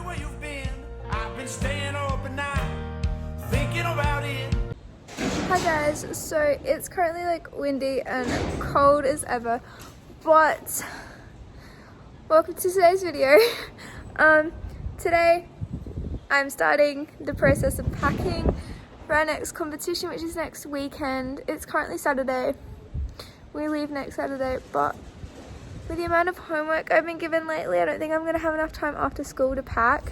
where you've been. I've been staying up at night, thinking about it. Hi guys, so it's currently like windy and cold as ever, but welcome to today's video. Today I'm starting the process of packing for our next competition, which is next weekend. It's currently Saturday. We leave next Saturday, but with the amount of homework I've been given lately, I don't think I'm going to have enough time after school to pack,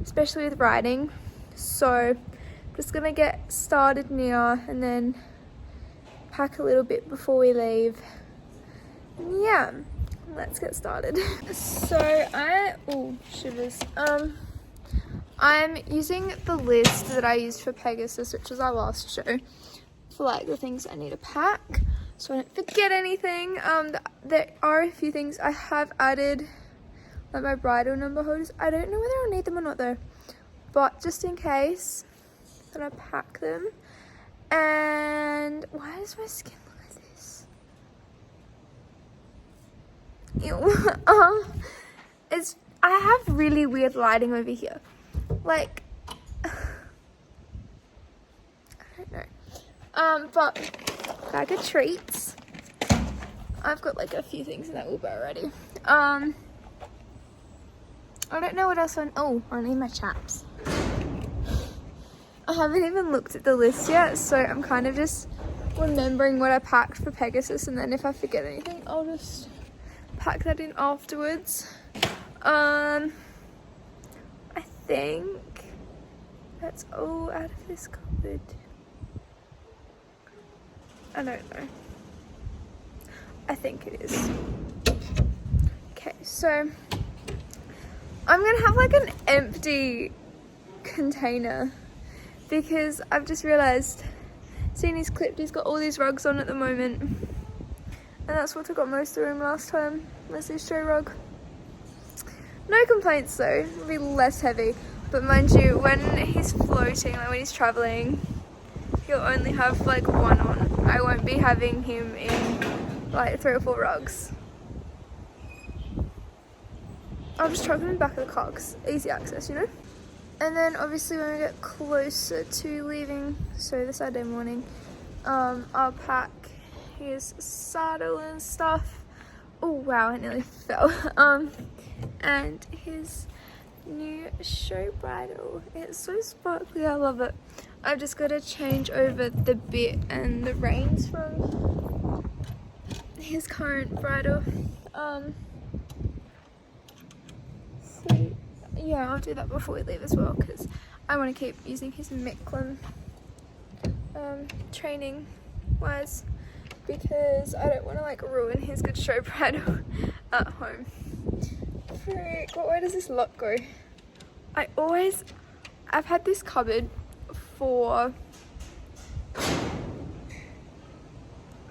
especially with writing. So I'm just going to get started now and then pack a little bit before we leave. And yeah, let's get started. So shivers. I'm using the list that I used for Pegasus, which was our last show, for like the things I need to pack, so I don't forget anything. There are a few things I have added, like my bridle number holders. I don't know whether I'll need them or not though, but just in case, I'm gonna pack them. And why does my skin look like this? Ew. I have really weird lighting over here. Like, I don't know. But bag of treats. I've got like a few things in that Uber already. I don't know what else I need my chaps. I haven't even looked at the list yet, so I'm kind of just remembering what I packed for Pegasus, and then if I forget anything, I'll just pack that in afterwards. I think that's all out of this cupboard. I don't know. I think it is. Okay, so I'm gonna have like an empty container because I've just realized, seeing he's clipped, he's got all these rugs on at the moment, and that's what took up most of the room last time, was this show rug. No complaints though, it'll be less heavy, but mind you, when he's floating, like when he's traveling, he'll only have like one on. I won't be having him in like 3 or 4 rugs. I'll just chuck him in the back of the car because easy access, you know? And then obviously when we get closer to leaving, so the Saturday morning, I'll pack his saddle and stuff. Oh wow, I nearly fell. And his new show bridle. It's so sparkly, I love it. I've just got to change over the bit and the reins from his current bridle. So yeah, I'll do that before we leave as well, because I want to keep using his Micklin training wise, because I don't want to like ruin his good show bridle at home. Frick, what way does this lock go? I've had this cupboard for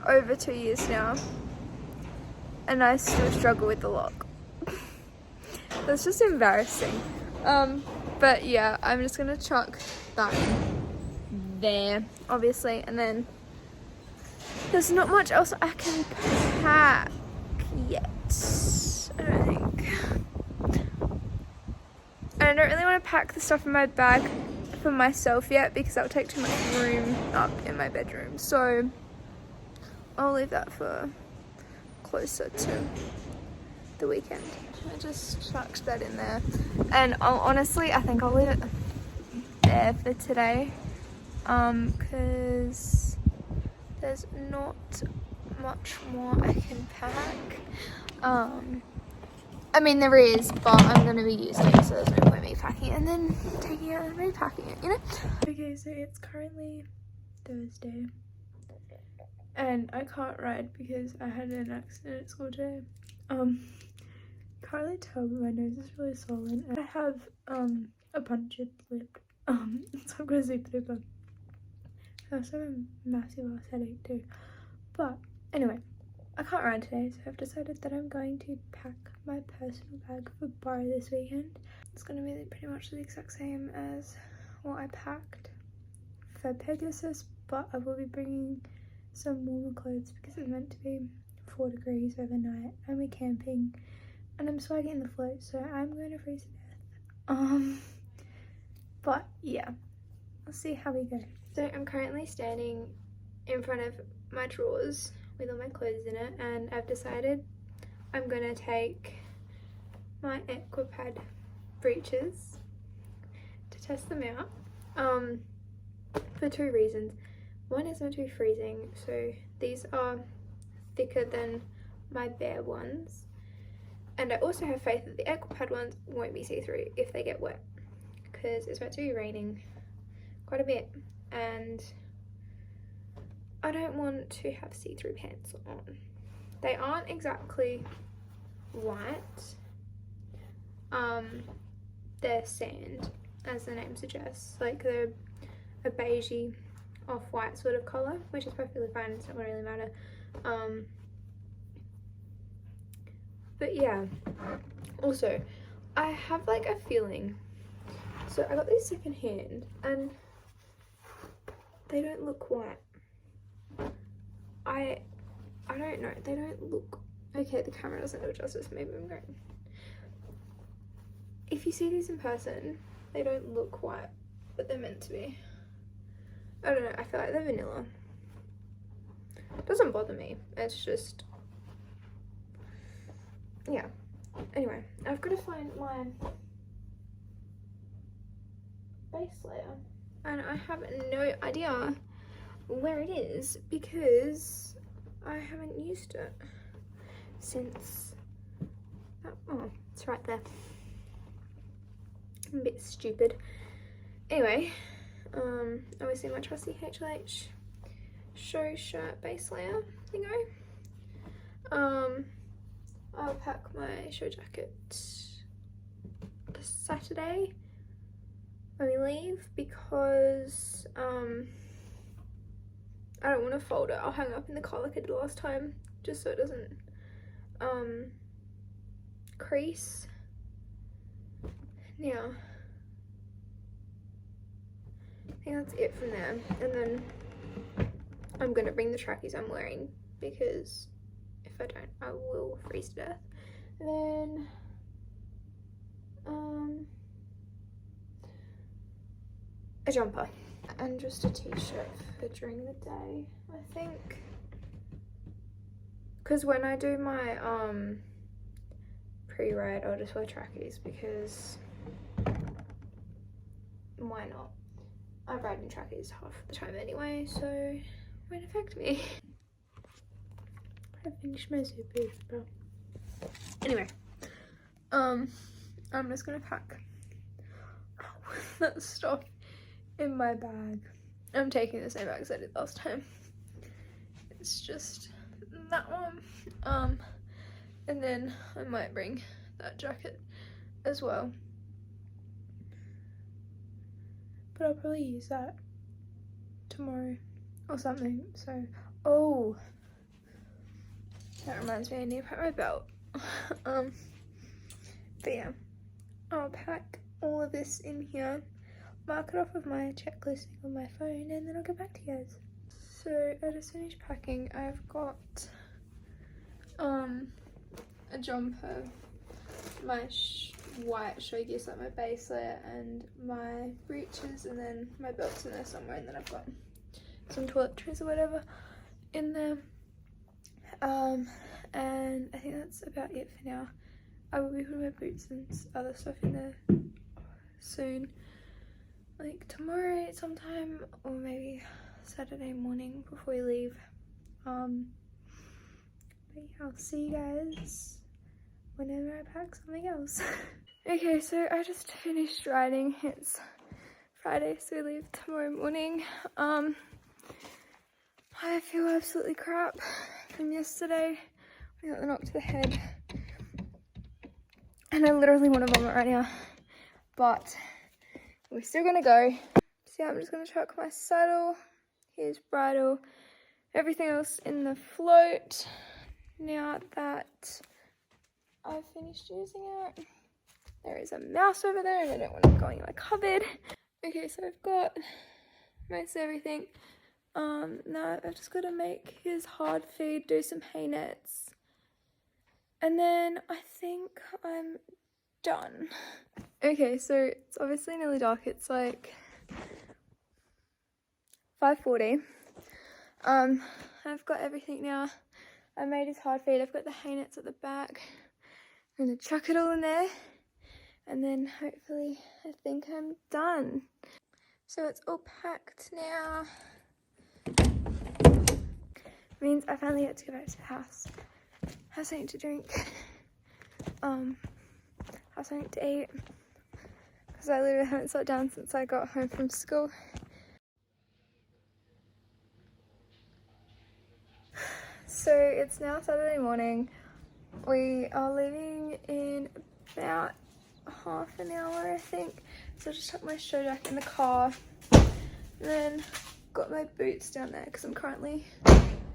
over 2 years now, and I still struggle with the lock. That's just embarrassing. But yeah, I'm just gonna chuck that there, obviously, and then there's not much else I can pack yet, I don't think. And I don't really want to pack the stuff in my bag for myself yet because that'll take too much room up in my bedroom. So I'll leave that for closer to the weekend. I just chucked that in there. And I think I'll leave it there for today. Because there's not much more I can pack. I mean there is, but I'm going to be using it, so there's no point me packing it and then taking it and repacking it, you know? Okay, so it's currently Thursday, and I can't ride because I had an accident at school today. Can't really tell, but my nose is really swollen, and I have a punctured lip, so I'm going to zip it over. I also have a massive ass headache too, but anyway, I can't ride today, so I've decided that I'm going to pack my personal bag for bar this weekend. It's going to be pretty much the exact same as what I packed for Pegasus, but I will be bringing some warmer clothes because it's meant to be 4 degrees overnight and we're camping and I'm swagging in the float, so I'm going to freeze to death. But yeah, we'll see how we go. So I'm currently standing in front of my drawers with all my clothes in it, and I've decided I'm gonna take my Aquapad breeches to test them out, for two reasons. One is not too freezing, so these are thicker than my bare ones, and I also have faith that the Aquapad ones won't be see-through if they get wet, because it's about to be raining quite a bit and I don't want to have see-through pants on. They aren't exactly white, they're sand, as the name suggests. Like they're a beigey off-white sort of colour, which is perfectly fine, it's not going to really matter. But yeah, also I have like a feeling, so I got these second hand and they don't look white. I don't know, they don't look, okay, the camera doesn't do it justice, maybe I'm going. If you see these in person, they don't look white, but they're meant to be. I don't know, I feel like they're vanilla. It doesn't bother me, it's just, yeah. Anyway, I've got to find my base layer, and I have no idea where it is because I haven't used it since that, oh, it's right there. I'm a bit stupid. Anyway, obviously my trusty HLH show shirt base layer thingo. I'll pack my show jacket this Saturday when we leave because I don't want to fold it. I'll hang it up in the car like I did last time, just so it doesn't crease. Now, I think that's it from there, and then I'm gonna bring the trackies I'm wearing because if I don't, I will freeze to death. And then a jumper and just a t-shirt for during the day, I think, because when I do my pre-ride I'll just wear trackies because why not? I ride in trackies half the time anyway, so it won't affect me. I finished my soup, bro. Anyway, I'm just gonna pack that stuff in my bag. I'm taking the same bag as I did last time. It's just that one. And then I might bring that jacket as well. But I'll probably use that tomorrow or something, so, oh, that reminds me I need to pack my belt. But yeah, I'll pack all of this in here, mark it off of my checklist on my phone, and then I'll get back to you guys. So I just finished packing. I've got a jumper, my white shoggies, like my base layer, and my breeches, and then my belt's in there somewhere, and then I've got some toiletries or whatever in there. And I think that's about it for now. I will be putting my boots and other stuff in there soon, like tomorrow sometime, or maybe Saturday morning before we leave. But yeah, I'll see you guys whenever I pack something else. Okay, so I just finished riding. It's Friday, so we leave tomorrow morning. I feel absolutely crap from yesterday. I got the knock to the head, and I literally want to vomit right now, but we're still gonna go. So yeah, I'm just gonna chuck my saddle, here's bridle, everything else in the float now that I've finished using it. There is a mouse over there and I don't want it going in my cupboard. Okay, so I've got most everything. Now I've just got to make his hard feed, do some hay nets, and then I think I'm done. Okay, so it's obviously nearly dark. It's like 5:40. I've got everything now. I made his hard feed. I've got the hay nets at the back. I'm gonna chuck it all in there, and then hopefully I think I'm done. So it's all packed now. Means I finally get to go back to the house. Have something to drink. Have something to eat. Because I literally haven't sat down since I got home from school. So it's now Saturday morning. We are leaving in about half an hour, I think. So I just tucked my show jacket in the car. And then got my boots down there because I'm currently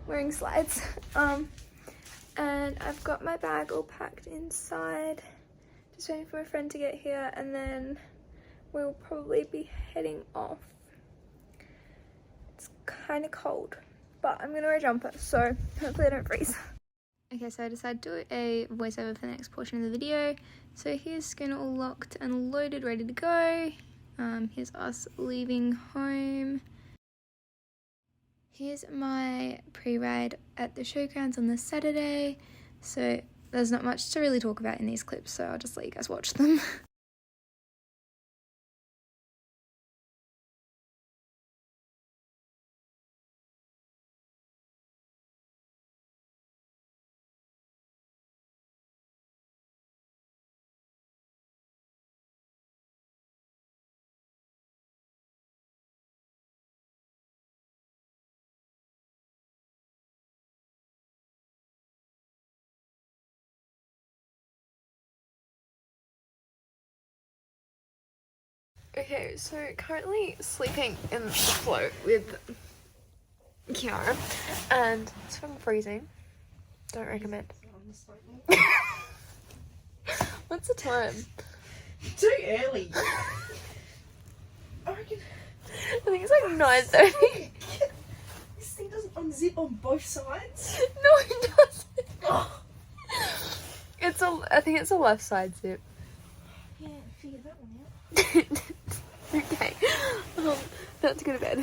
wearing slides. And I've got my bag all packed inside. Just waiting for my friend to get here, and then we'll probably be heading off. It's kind of cold, but I'm gonna wear a jumper, so hopefully I don't freeze. Okay, so I decided to do a voiceover for the next portion of the video. So here's Skin all locked and loaded, ready to go. Here's us leaving home. Here's my pre-ride at the showgrounds on the Saturday. So there's not much to really talk about in these clips, so I'll just let you guys watch them. Okay, so currently sleeping in the float with Kiara, and it's fucking freezing. Don't recommend. What's the time? Too early. I reckon. I think it's like 9:30. This thing doesn't unzip on both sides. No, it doesn't. Oh. I think it's a left side zip. Yeah, figure that one out. Okay, about to go to bed.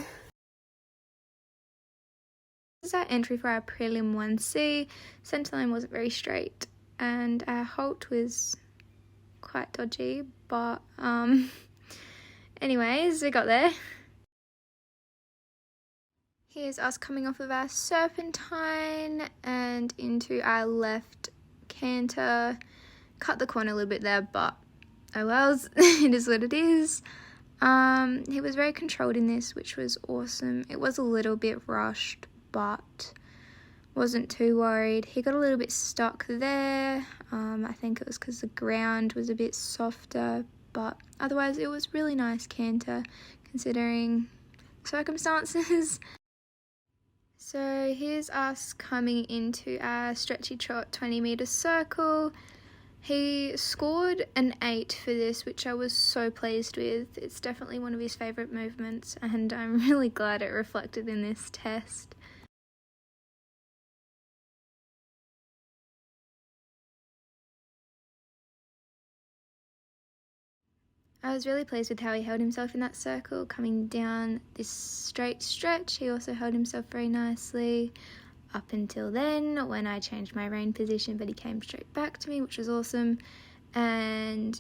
This is our entry for our prelim 1C. Centerline wasn't very straight, and our halt was quite dodgy, but anyways, we got there. Here's us coming off of our serpentine and into our left canter. Cut the corner a little bit there, but oh well, it is what it is. He was very controlled in this, which was awesome. It was a little bit rushed, but wasn't too worried. He got a little bit stuck there. I think it was because the ground was a bit softer, but otherwise it was really nice canter considering circumstances. So here's us coming into our stretchy trot 20-meter circle. He scored an 8 for this, which I was so pleased with. It's definitely one of his favourite movements, and I'm really glad it reflected in this test. I was really pleased with how he held himself in that circle, coming down this straight stretch. He also held himself very nicely up until then when I changed my rein position, but he came straight back to me, which was awesome. And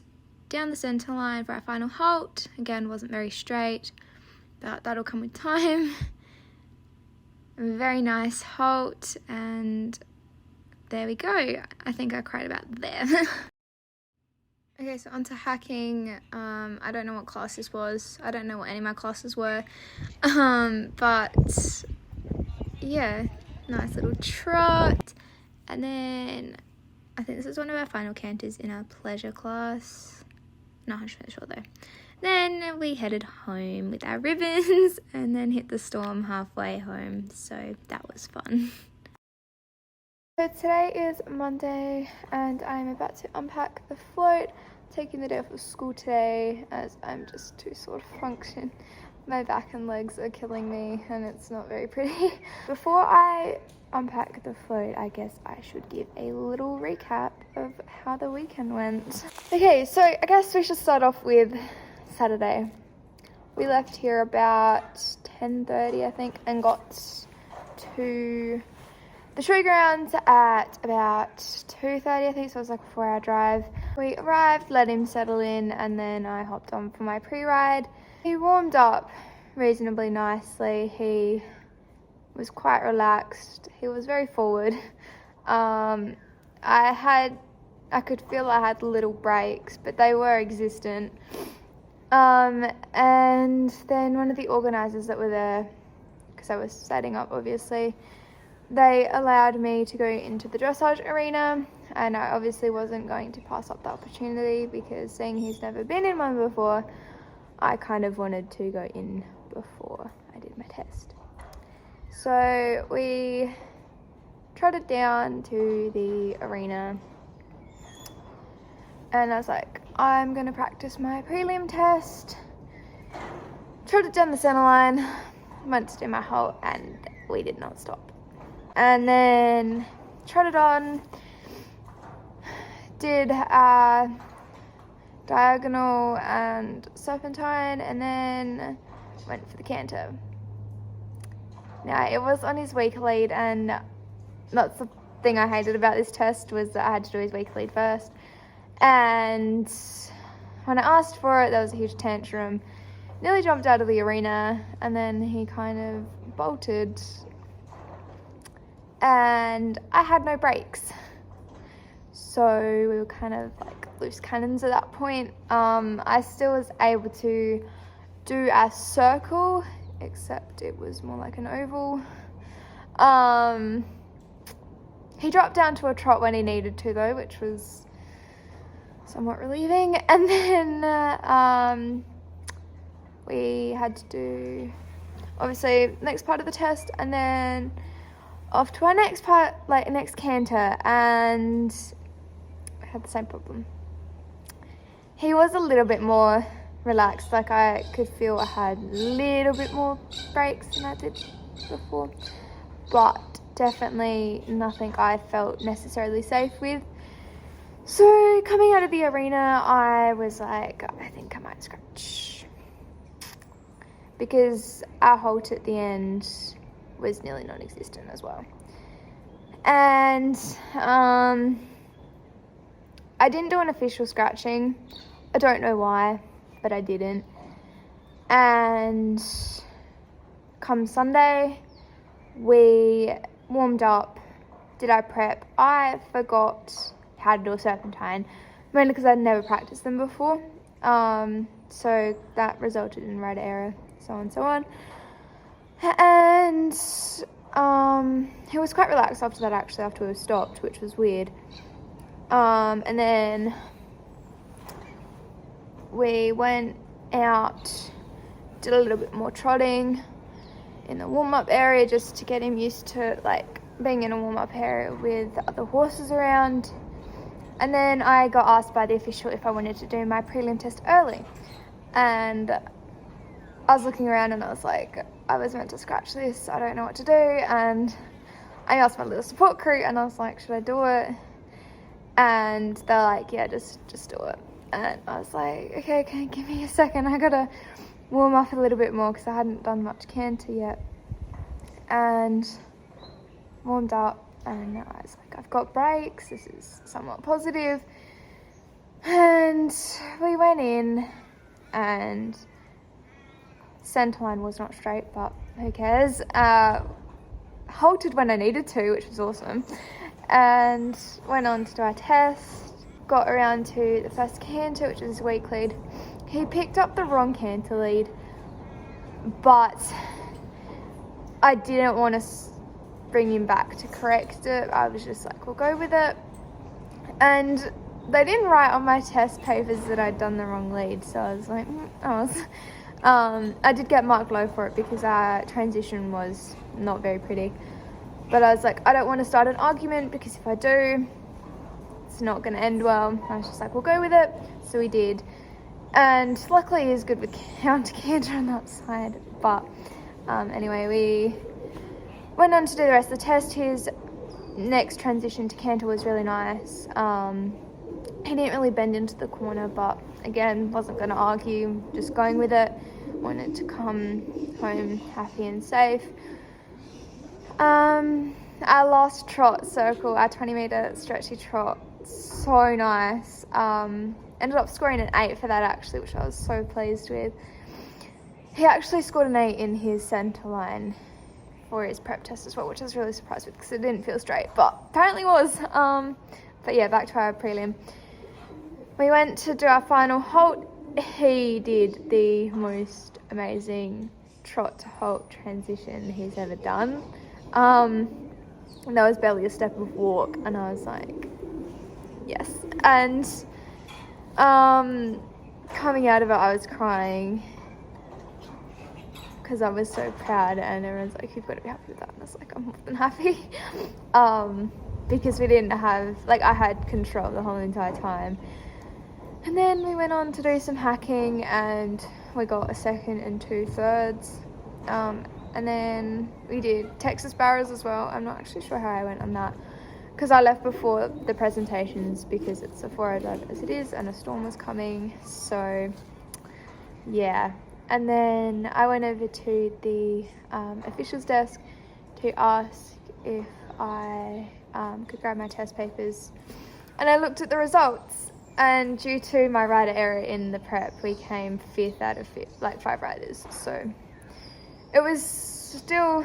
down the centre line for our final halt. Again, wasn't very straight, but that'll come with time. A very nice halt, and there we go. I think I cried about there. Okay, so onto hacking. I don't know what class this was. I don't know what any of my classes were. But yeah, nice little trot. And then I think this is one of our final canters in our pleasure class. Not 100% sure though. Then we headed home with our ribbons and then hit the storm halfway home. So that was fun. So today is Monday and I'm about to unpack the float, taking the day off of school today as I'm just too sore to function. My back and legs are killing me and it's not very pretty. Before I unpack the float, I guess I should give a little recap of how the weekend went. Okay, so I guess we should start off with Saturday. We left here about 10:30, I think, and got to the showgrounds at about 2:30, I think, so it was like a 4-hour drive. We arrived, let him settle in, and then I hopped on for my pre-ride. He warmed up reasonably nicely. He was quite relaxed. He was very forward. I could feel I had little breaks, but they were existent. And then one of the organisers that were there, because I was setting up obviously, they allowed me to go into the dressage arena, and I obviously wasn't going to pass up the opportunity because seeing he's never been in one before, I kind of wanted to go in before I did my test. So we trotted down to the arena and I was like, I'm going to practice my prelim test. Trotted down the centre line, went to do my halt, and we did not stop. And then trotted on, did a diagonal and serpentine, and then went for the canter. Now, it was on his weak lead, and that's the thing I hated about this test, was that I had to do his weak lead first. And when I asked for it, there was a huge tantrum. Nearly jumped out of the arena, and then he kind of bolted, and I had no brakes. So we were kind of like loose cannons at that point. I still was able to do a circle, except it was more like an oval. He dropped down to a trot when he needed to though, which was somewhat relieving. And then we had to do obviously next part of the test, and then off to our next part, like next canter, and I had the same problem. He was a little bit more relaxed, like I could feel I had a little bit more brakes than I did before, but definitely nothing I felt necessarily safe with. So coming out of the arena, I was like, I think I might scratch, because our halt at the end was nearly non-existent as well. And I didn't do an official scratching. I don't know why, but I didn't. And come Sunday, we warmed up, did our prep. I forgot how to do a serpentine, mainly because I'd never practiced them before. So that resulted in rider error, so on and so on. And he was quite relaxed after that, actually, after we stopped, which was weird. And then we went out, did a little bit more trotting in the warm-up area just to get him used to like being in a warm-up area with other horses around. And then I got asked by the official if I wanted to do my prelim test early, and I was looking around and I was like, I was meant to scratch this, I don't know what to do. And I asked my little support crew and I was like, should I do it? And they're like, yeah, just do it. And I was like, okay, give me a second, I gotta warm up a little bit more because I hadn't done much canter yet. And warmed up, and I was like, I've got brakes, this is somewhat positive. And we went in, and centre line was not straight, but who cares. Halted when I needed to, which was awesome, and went on to do our test. Got around to the first canter, which was weak lead. He picked up the wrong canter lead, but I didn't want to bring him back to correct it. I was just like, we'll go with it. And they didn't write on my test papers that I'd done the wrong lead, so I was like, I did get marked low for it because our transition was not very pretty. But I was like, I don't want to start an argument because if I do, it's not going to end well. I was just like, we'll go with it. So we did. And luckily he's good with counter canter on that side. But anyway, we went on to do the rest of the test. His next transition to canter was really nice. He didn't really bend into the corner, but again, wasn't going to argue, just going with it. Wanted to come home happy and safe. Our last trot circle, our 20-meter stretchy trot, so nice. Ended up scoring an 8 for that actually, which I was so pleased with. He actually scored an 8 in his centre line for his prep test as well, which I was really surprised with because it didn't feel straight, but apparently was. But yeah, back to our prelim. We went to do our final halt. He did the most amazing trot to halt transition he's ever done. And there was barely a step of walk, and I was like, yes. And coming out of it, I was crying because I was so proud, and everyone's like, you've got to be happy with that. And I was like, I'm more than happy. Because we didn't have, like, I had control the whole entire time. And then we went on to do some hacking, and we got a 2nd and 2/3. And then we did Texas barrows as well. I'm not actually sure how I went on that because I left before the presentations because it's a 4-hour drive as it is and a storm was coming. So yeah. And then I went over to the officials desk to ask if I could grab my test papers. And I looked at the results, and due to my rider error in the prep, we came 5th out of 5 riders. So it was still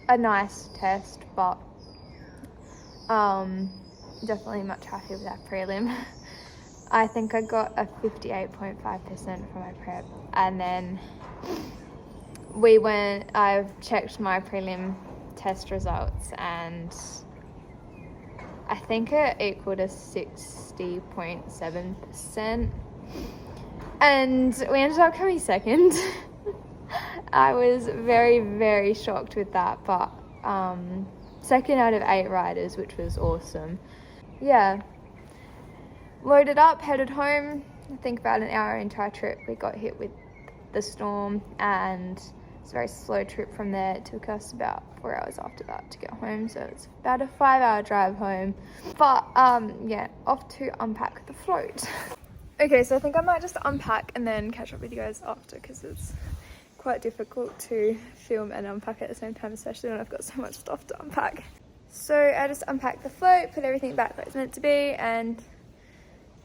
a nice test, but definitely much happier with that prelim. I think I got a 58.5% for my prep, and then I've checked my prelim test results, and I think it equaled a 60.7%, and we ended up coming 2nd. I was very, very shocked with that, but 2nd out of 8 riders, which was awesome. Yeah, loaded up, headed home. I think about an hour into our trip, we got hit with the storm, and it's a very slow trip from there. It took us about 4 hours after that to get home, so it's about a 5-hour drive home. But yeah, off to unpack the float. Okay, so I think I might just unpack and then catch up with you guys after, because it's quite difficult to film and unpack at the same time, especially when I've got so much stuff to unpack. So I just unpacked the float, put everything back where it's meant to be, and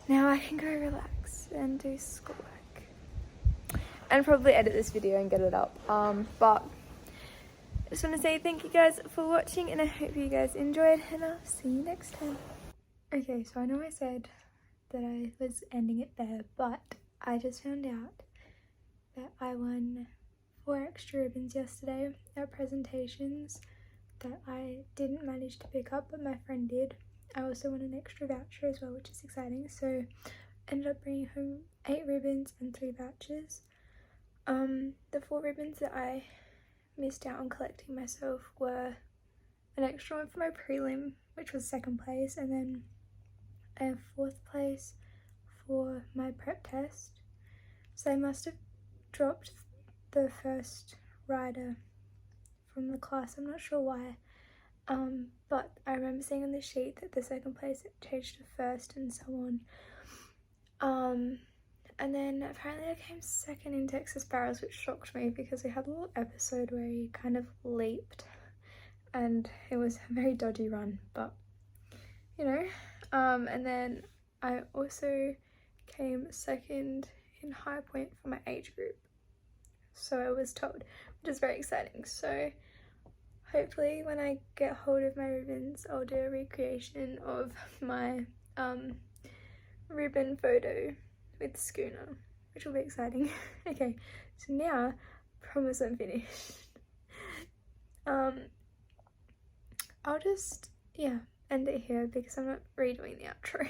now I can go relax and do schoolwork and probably edit this video and get it up. But I just want to say thank you guys for watching, and I hope you guys enjoyed, and I'll see you next time. Okay, so I know I said that I was ending it there, but I just found out that I won 4 extra ribbons yesterday at presentations that I didn't manage to pick up, but my friend did. I also won an extra voucher as well, which is exciting. So ended up bringing home 8 ribbons and 3 vouchers. The 4 ribbons that I missed out on collecting myself were an extra one for my prelim, which was 2nd place, and then I have 4th place for my prep test. So I must have dropped the first rider from the class. I'm not sure why, but I remember seeing on the sheet that the 2nd place it changed to 1st and so on. And then apparently I came 2nd in Texas barrows, which shocked me because we had a little episode where he kind of leaped and it was a very dodgy run, but you know. And then I also came 2nd in high point for my age group, so I was told, which is very exciting. So hopefully when I get hold of my ribbons, I'll do a recreation of my ribbon photo with Schooner, which will be exciting. Okay, so now, promise I'm finished. I'll just, yeah, end it here because I'm not redoing the outro.